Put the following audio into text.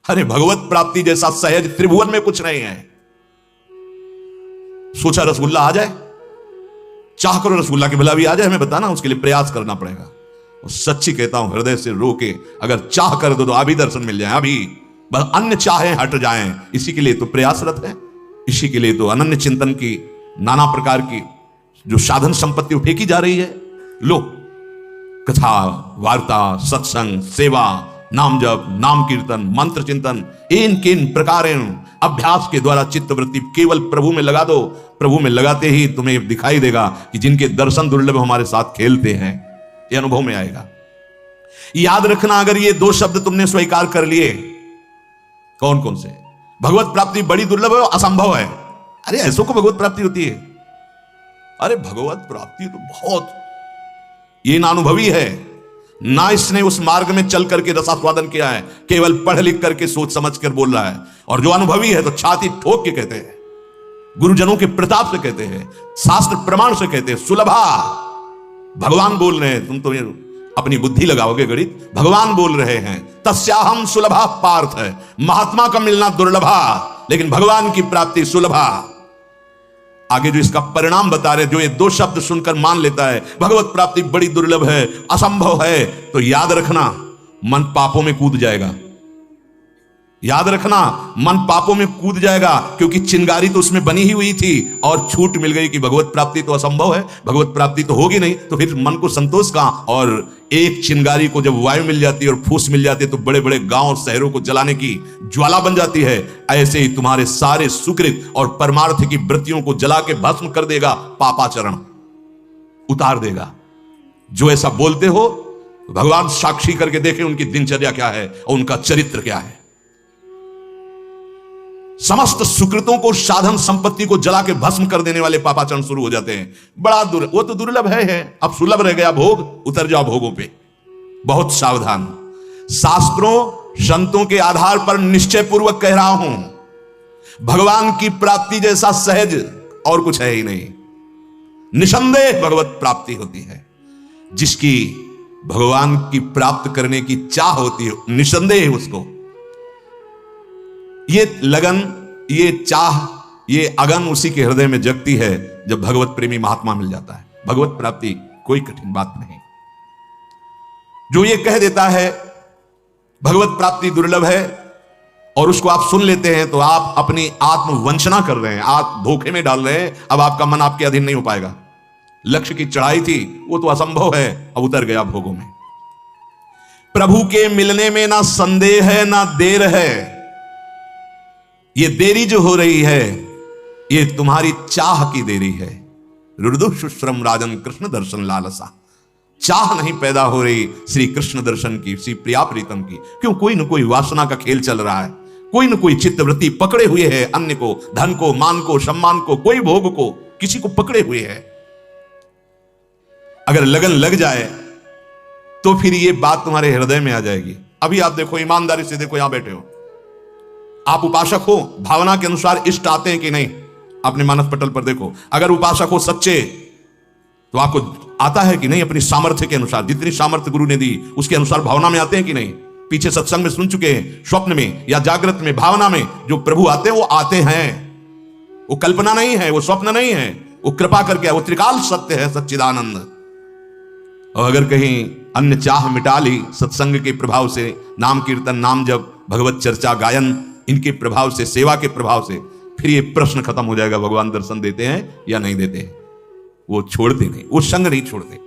अरे भगवत प्राप्ति जैसा सहज त्रिभुवन में कुछ नहीं है। सोचा रसगुल्ला आ जाए, चाह करो रसगुल्ला की भला भी आ जाए, हमें बताना, उसके लिए प्रयास करना पड़ेगा। और सच्ची कहता हूं, हृदय से रो के अगर चाह कर दो तो अभी दर्शन मिल जाए, अभी बस अन्य चाहें हट जाएं। इसी के लिए तो प्रयासरत है, इसी के लिए तो अनन्य चिंतन की नाना प्रकार की जो साधन संपत्ति फेंकी जा रही है। लो, कथा, वार्ता, सत्संग, सेवा, नाम जप, नाम कीर्तन, मंत्र चिंतन, इन किन प्रकारेण अभ्यास के द्वारा चित्त वृत्ति केवल प्रभु में लगा दो। प्रभु में लगाते ही तुम्हें दिखाई देगा कि जिनके दर्शन दुर्लभ हमारे साथ खेलते हैं, ये अनुभव में आएगा। याद रखना, अगर ये दो शब्द तुमने स्वीकार कर लिए, कौन कौन से? भगवत प्राप्ति बड़ी दुर्लभ है, असंभव है। अरे ऐसों को भगवत प्राप्ति होती है? अरे भगवत प्राप्ति तो बहुत, ये ना अनुभवी है, ना इसने उस मार्ग में चल करके रसास्वादन किया है, केवल पढ़ लिख करके सोच समझ कर बोल रहा है। और जो अनुभवी है तो छाती ठोक के कहते हैं, गुरुजनों के प्रताप से कहते हैं, शास्त्र प्रमाण से कहते हैं, सुलभा। भगवान बोल रहे हैं, तुम तो अपनी बुद्धि लगाओगे गणित, भगवान बोल रहे हैं, तस्याहम सुलभा पार्थ है। महात्मा का मिलना दुर्लभा, लेकिन भगवान की प्राप्ति सुलभा। आगे जो इसका परिणाम बता रहे, जो ये दो शब्द सुनकर मान लेता है भगवत प्राप्ति बड़ी दुर्लभ है, असंभव है, तो याद रखना मन पापों में कूद जाएगा। याद रखना मन पापों में कूद जाएगा, क्योंकि चिंगारी तो उसमें बनी ही हुई थी और छूट मिल गई कि भगवत प्राप्ति तो असंभव है, भगवत प्राप्ति तो होगी नहीं, तो फिर मन को संतोष कहां। और एक चिंगारी को जब वायु मिल जाती है और फूस मिल जाती है तो बड़े बड़े गांव शहरों को जलाने की ज्वाला बन जाती है। ऐसे ही तुम्हारे सारे सुकृत और परमार्थ की वृत्तियों को जला के भस्म कर देगा, पापाचरण उतार देगा। जो ऐसा बोलते हो, भगवान साक्षी करके देखें उनकी दिनचर्या क्या है और उनका चरित्र क्या है। समस्त सुकृतों को, साधन संपत्ति को जला के भस्म कर देने वाले पापाचरण शुरू हो जाते हैं। बड़ा वो तो दुर्लभ है, अब सुलभ रह गया भोग, उतर जाओ भोगों पे। बहुत सावधान, शास्त्रों संतों के आधार पर निश्चय पूर्वक कह रहा हूं, भगवान की प्राप्ति जैसा सहज और कुछ है ही नहीं। निसंदेह भगवत प्राप्ति होती है। जिसकी भगवान की प्राप्त करने की चाह होती है, निसंदेह उसको ये लगन, ये चाह, ये अगन उसी के हृदय में जगती है जब भगवत प्रेमी महात्मा मिल जाता है। भगवत प्राप्ति कोई कठिन बात नहीं। जो ये कह देता है भगवत प्राप्ति दुर्लभ है और उसको आप सुन लेते हैं, तो आप अपनी आत्मवंचना कर रहे हैं, आप धोखे में डाल रहे हैं। अब आपका मन आपके अधीन नहीं हो पाएगा। लक्ष्य की चढ़ाई थी, वो तो असंभव है, अब उतर गया भोगों में। प्रभु के मिलने में ना संदेह है ना देर है। ये देरी जो हो रही है, ये तुम्हारी चाह की देरी है। रुद्रशुश्रम राजन कृष्ण दर्शन लालसा। चाह नहीं पैदा हो रही श्री कृष्ण दर्शन की, श्री प्रिया प्रीतम की। क्यों? कोई न कोई वासना का खेल चल रहा है, कोई न कोई चित्तवृत्ति पकड़े हुए है, अन्य को, धन को, मान को, सम्मान को, कोई भोग को, किसी को पकड़े हुए है। अगर लगन लग जाए तो फिर ये बात तुम्हारे हृदय में आ जाएगी। अभी आप देखो, ईमानदारी से देखो, यहां बैठे हो, आप उपासक हो, भावना के अनुसार इष्ट आते हैं कि नहीं? अपने मानस पटल पर देखो। अगर उपासक हो सच्चे, तो आपको आता है कि नहीं? अपनी सामर्थ्य के अनुसार, जितनी सामर्थ्य गुरु ने दी उसके अनुसार भावना में आते हैं कि नहीं? पीछे सत्संग में सुन चुके हैं, स्वप्न में या जागृत में, भावना में जो प्रभु आते हैं वो आते हैं। वो कल्पना नहीं है, वो स्वप्न नहीं है, वो कृपा करके, वो त्रिकाल सत्य है, सच्चिदानंद। और अगर कहीं अन्य चाह मिटा ली सत्संग के प्रभाव से, नाम कीर्तन, नाम जप, भगवत चर्चा, गायन, इनके प्रभाव से, सेवा के प्रभाव से, फिर ये प्रश्न खत्म हो जाएगा, भगवान दर्शन देते हैं या नहीं देते हैं। वो छोड़ते नहीं, वो संग नहीं छोड़ते।